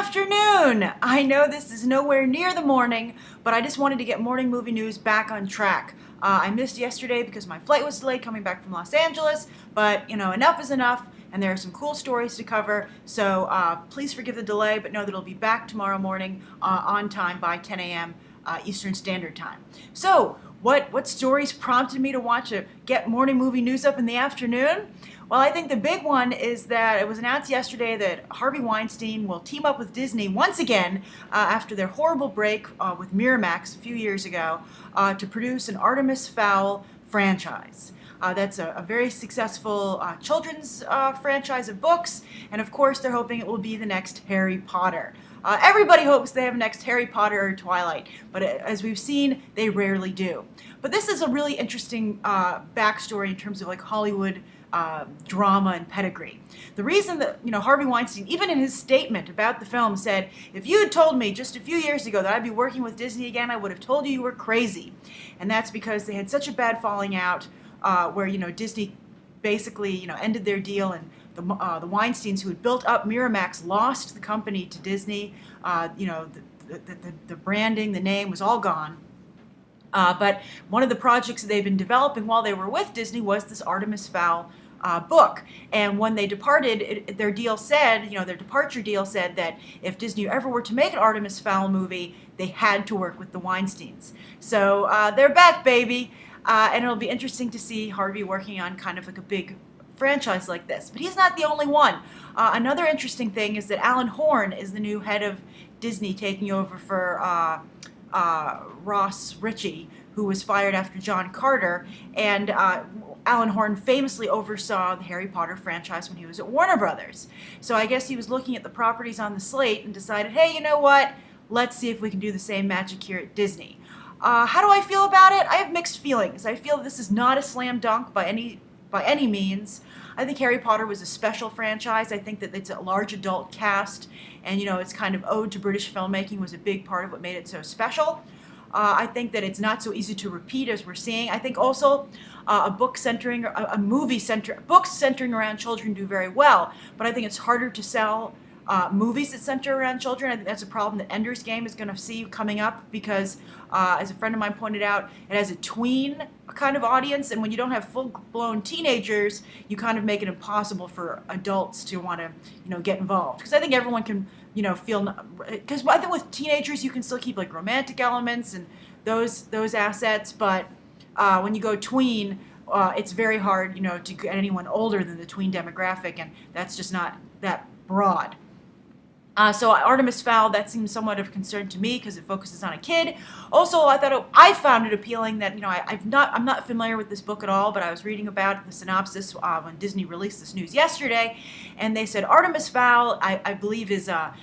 afternoon! I know this is nowhere near the morning, but I just wanted to get morning movie news back on track. I missed yesterday because my flight was delayed coming back from Los Angeles, but enough is enough, and there are some cool stories to cover, so please forgive the delay, but know that it'll be back tomorrow morning on time by 10 a.m. Eastern Standard Time. So, what stories prompted me to get morning movie news up in the afternoon? Well, I think the big one is that it was announced yesterday that Harvey Weinstein will team up with Disney once again after their horrible break with Miramax a few years ago to produce an Artemis Fowl franchise. That's a very successful children's franchise of books, and of course they're hoping it will be the next Harry Potter. Everybody hopes they have next Harry Potter or Twilight, but as we've seen, they rarely do. But this is a really interesting backstory in terms of like Hollywood drama and pedigree. The reason that Harvey Weinstein, even in his statement about the film, said, "If you had told me just a few years ago that I'd be working with Disney again, I would have told you were crazy." And that's because they had such a bad falling out where Disney basically ended their deal, and the Weinsteins, who had built up Miramax, lost the company to Disney. The branding, the name was all gone. But one of the projects that they've been developing while they were with Disney was this Artemis Fowl book. And when they departed, their departure deal said that if Disney ever were to make an Artemis Fowl movie, they had to work with the Weinsteins. So they're back, baby. And it'll be interesting to see Harvey working on kind of like a big franchise like this. But he's not the only one. Another interesting thing is that Alan Horn is the new head of Disney, taking over for Ross Ritchie, who was fired after John Carter. And Alan Horn famously oversaw the Harry Potter franchise when he was at Warner Brothers. So I guess he was looking at the properties on the slate and decided, hey, you know what? Let's see if we can do the same magic here at Disney. How do I feel about it? I have mixed feelings. I feel this is not a slam dunk by any means. I think Harry Potter was a special franchise. I think that it's a large adult cast, and it's kind of ode to British filmmaking was a big part of what made it so special. I think that it's not so easy to repeat as we're seeing. I think also books centering around children do very well, but I think it's harder to sell movies that center around children. I think that's a problem that Ender's Game is going to see coming up because, as a friend of mine pointed out, it has a tween kind of audience, and when you don't have full-blown teenagers, you kind of make it impossible for adults to want to, get involved. Because I think everyone can, feel, because I think with teenagers you can still keep like romantic elements and those assets, but when you go tween, it's very hard, to get anyone older than the tween demographic, and that's just not that broad. So Artemis Fowl, that seems somewhat of concern to me because it focuses on a kid. Also, I found it appealing that I'm not familiar with this book at all, but I was reading about the synopsis when Disney released this news yesterday, and they said Artemis Fowl, I believe, is a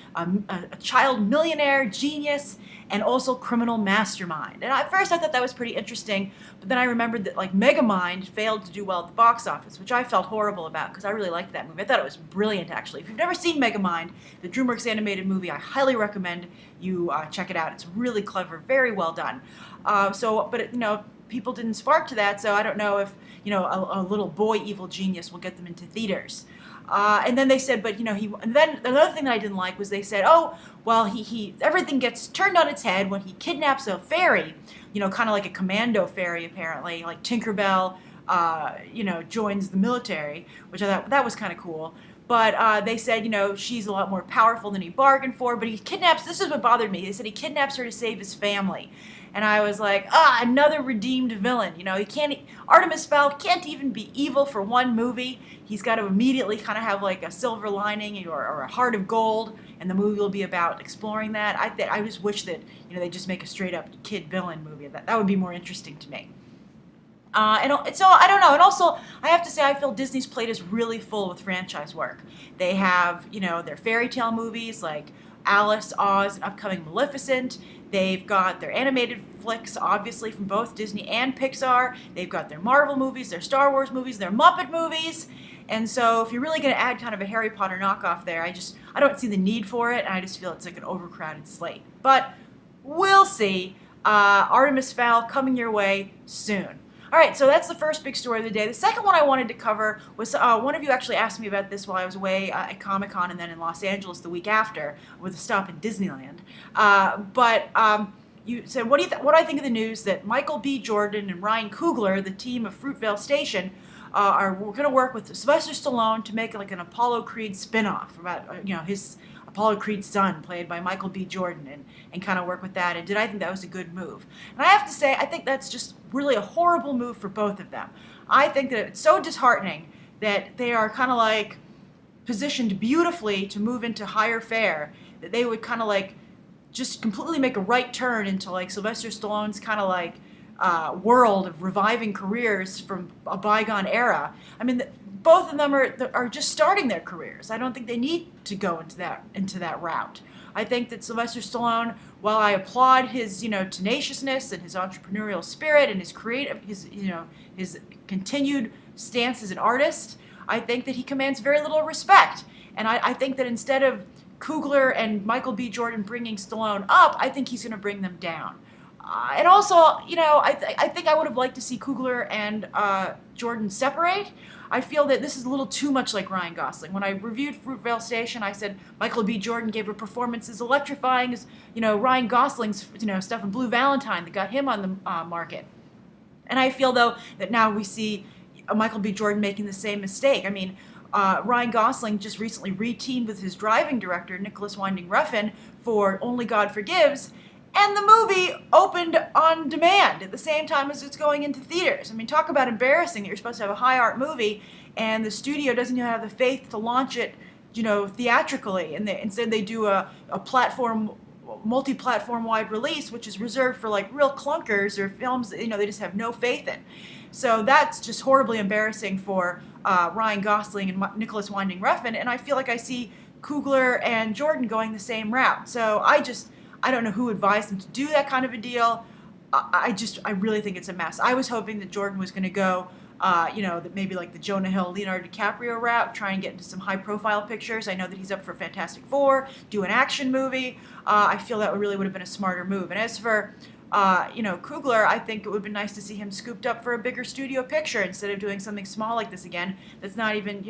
child millionaire genius and also criminal mastermind. And at first I thought that was pretty interesting, but then I remembered that Megamind failed to do well at the box office, which I felt horrible about because I really liked that movie. I thought it was brilliant, actually. If you've never seen Megamind, the DreamWorks animated movie, I highly recommend you check it out. It's really clever, very well done. People didn't spark to that, so I don't know if a little boy evil genius will get them into theaters. And then they said, and then another thing that I didn't like was they said, oh, well, everything gets turned on its head when he kidnaps a fairy, kind of like a commando fairy, apparently, like Tinkerbell, joins the military, which I thought that was kind of cool. But they said, she's a lot more powerful than he bargained for, but this is what bothered me. They said he kidnaps her to save his family. And I was like, another redeemed villain. Artemis Fowl can't even be evil for one movie. He's got to immediately kind of have like a silver lining or a heart of gold, and the movie will be about exploring that. I just wish that, they just make a straight up kid villain movie. That would be more interesting to me. So I don't know. And also, I have to say, I feel Disney's plate is really full with franchise work. They have, their fairy tale movies like Alice, Oz, and upcoming Maleficent. They've got their animated flicks, obviously, from both Disney and Pixar. They've got their Marvel movies, their Star Wars movies, their Muppet movies. And so if you're really going to add kind of a Harry Potter knockoff there, I don't see the need for it, and I just feel it's like an overcrowded slate. But we'll see. Artemis Fowl coming your way soon. All right, so that's the first big story of the day. The second one I wanted to cover was one of you actually asked me about this while I was away at Comic-Con and then in Los Angeles the week after with a stop in Disneyland. You said, what do I think of the news that Michael B. Jordan and Ryan Coogler, the team of Fruitvale Station, are going to work with Sylvester Stallone to make like an Apollo Creed spin-off about his Apollo Creed's son, played by Michael B. Jordan, and kind of work with that. And did I think that was a good move? And I have to say, I think that's just really a horrible move for both of them. I think that it's so disheartening that they are kind of like positioned beautifully to move into higher fare, that they would kind of like just completely make a right turn into like Sylvester Stallone's kind of like world of reviving careers from a bygone era. I mean, both of them are just starting their careers. I don't think they need to go into that route. I think that Sylvester Stallone, while I applaud his tenaciousness and his entrepreneurial spirit and his continued stance as an artist, I think that he commands very little respect. And I think that instead of Coogler and Michael B. Jordan bringing Stallone up, I think he's going to bring them down. And also, I think I would have liked to see Coogler and Jordan separate. I feel that this is a little too much like Ryan Gosling. When I reviewed Fruitvale Station, I said Michael B. Jordan gave a performance as electrifying as Ryan Gosling's stuff in Blue Valentine that got him on the market. And I feel though that now we see Michael B. Jordan making the same mistake. I mean, Ryan Gosling just recently re-teamed with his driving director, Nicholas Winding Refn, for Only God Forgives, and the movie opened on demand at the same time as it's going into theaters. I mean, talk about embarrassing that you're supposed to have a high art movie and the studio doesn't even have the faith to launch it, theatrically. And instead they do a multi-platform wide release, which is reserved for like real clunkers or films that, they just have no faith in. So that's just horribly embarrassing for Ryan Gosling and Nicholas Winding Refn, and I feel like I see Coogler and Jordan going the same route. So I don't know who advised them to do that kind of a deal. I really think it's a mess. I was hoping that Jordan was going to go, that maybe like the Jonah Hill, Leonardo DiCaprio route, try and get into some high-profile pictures. I know that he's up for Fantastic Four, do an action movie. I feel that really would have been a smarter move. And as for Coogler, I think it would have been nice to see him scooped up for a bigger studio picture instead of doing something small like this again. That's not even,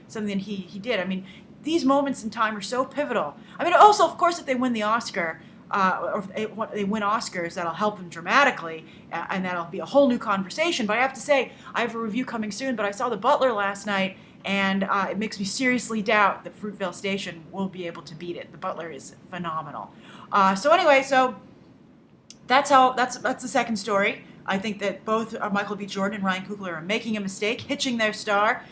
something that he did. I mean, these moments in time are so pivotal. I mean, also, of course, if they win the Oscar, or if they win Oscars, that'll help them dramatically, and that'll be a whole new conversation. But I have to say, I have a review coming soon, but I saw The Butler last night, and it makes me seriously doubt that Fruitvale Station will be able to beat it. The Butler is phenomenal. So that's the second story. I think that both Michael B. Jordan and Ryan Coogler are making a mistake, hitching their star,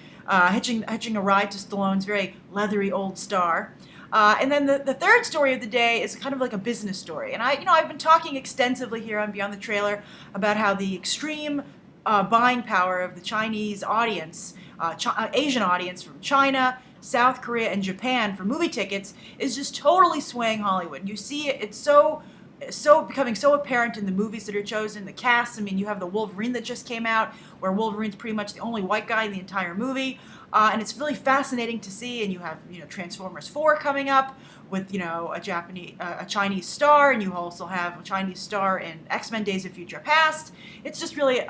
hitching a ride to Stallone's very leathery old star. And then the third story of the day is kind of like a business story. And I've been talking extensively here on Beyond the Trailer about how the extreme buying power of the Chinese audience, Asian audience from China, South Korea, and Japan for movie tickets is just totally swaying Hollywood. You see it, it's so becoming so apparent in the movies that are chosen, the cast. I mean, you have the Wolverine that just came out, where Wolverine's pretty much the only white guy in the entire movie, and it's really fascinating to see. And you have Transformers 4 coming up with a Chinese star, and you also have a Chinese star in X-Men: Days of Future Past. It's just really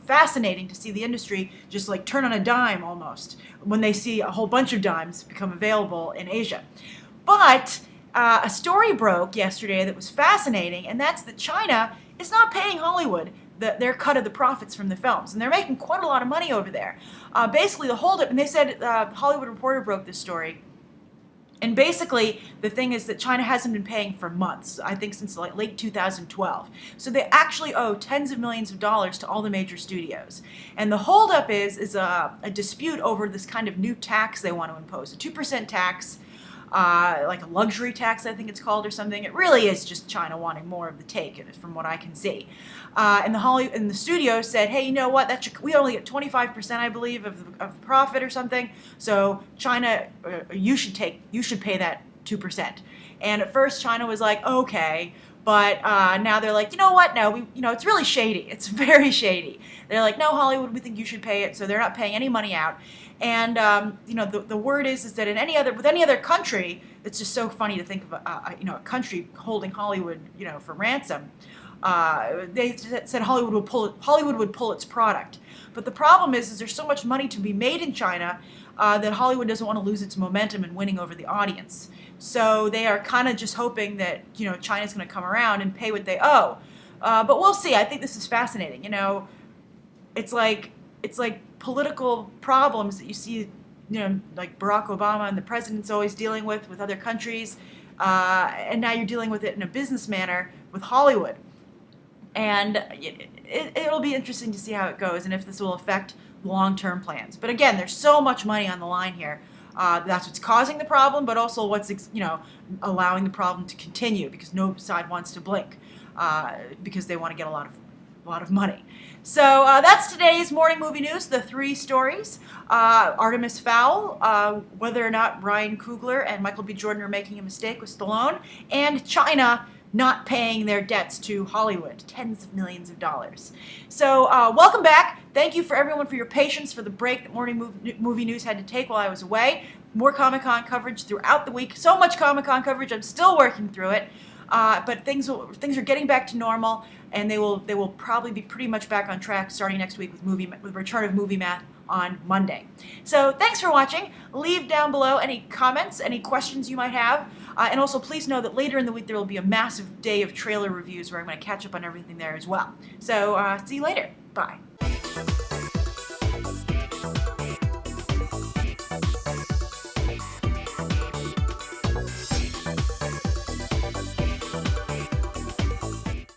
fascinating to see the industry just like turn on a dime almost when they see a whole bunch of dimes become available in Asia. But a story broke yesterday that was fascinating, and that's that China is not paying Hollywood their cut of the profits from the films, and they're making quite a lot of money over there. Basically, the holdup, and they said, Hollywood Reporter broke this story, and basically the thing is that China hasn't been paying for months, I think since like late 2012. So they actually owe tens of millions of dollars to all the major studios. And the holdup is a dispute over this kind of new tax they want to impose, a 2% tax, like a luxury tax, I think it's called, or something. It really is just China wanting more of the take, from what I can see. And the studio said, hey, you know what? We only get 25%, I believe, of the profit or something. So China, you should pay that 2%. And at first, China was like, okay. But now they're like, you know what? No, it's really shady. It's very shady. They're like, no, Hollywood, we think you should pay it. So they're not paying any money out. And the word is that with any other country, it's just so funny to think of a country holding Hollywood for ransom. They said Hollywood would pull its product. But the problem is there's so much money to be made in China that Hollywood doesn't want to lose its momentum in winning over the audience. So they are kind of just hoping that China's going to come around and pay what they owe. But we'll see. I think this is fascinating. It's like political problems that you see, like Barack Obama and the president's always dealing with other countries, and now you're dealing with it in a business manner with Hollywood. And it'll be interesting to see how it goes and if this will affect long-term plans. But again, there's so much money on the line here. That's what's causing the problem, but also what's allowing the problem to continue because no side wants to blink because they want to get a lot of money. So that's today's morning movie news. The 3 stories: Artemis Fowl, whether or not Ryan Coogler and Michael B. Jordan are making a mistake with Stallone, and China not paying their debts to Hollywood, tens of millions of dollars. So welcome back. Thank you for everyone for your patience for the break that morning movie news had to take while I was away. More Comic-Con coverage throughout the week. So much Comic-Con coverage. I'm still working through it. But things are getting back to normal, and they will probably be pretty much back on track starting next week with return of Movie Math on Monday. So thanks for watching. Leave down below any comments, any questions you might have, and also please know that later in the week there will be a massive day of trailer reviews where I'm going to catch up on everything there as well. So see you later. Bye.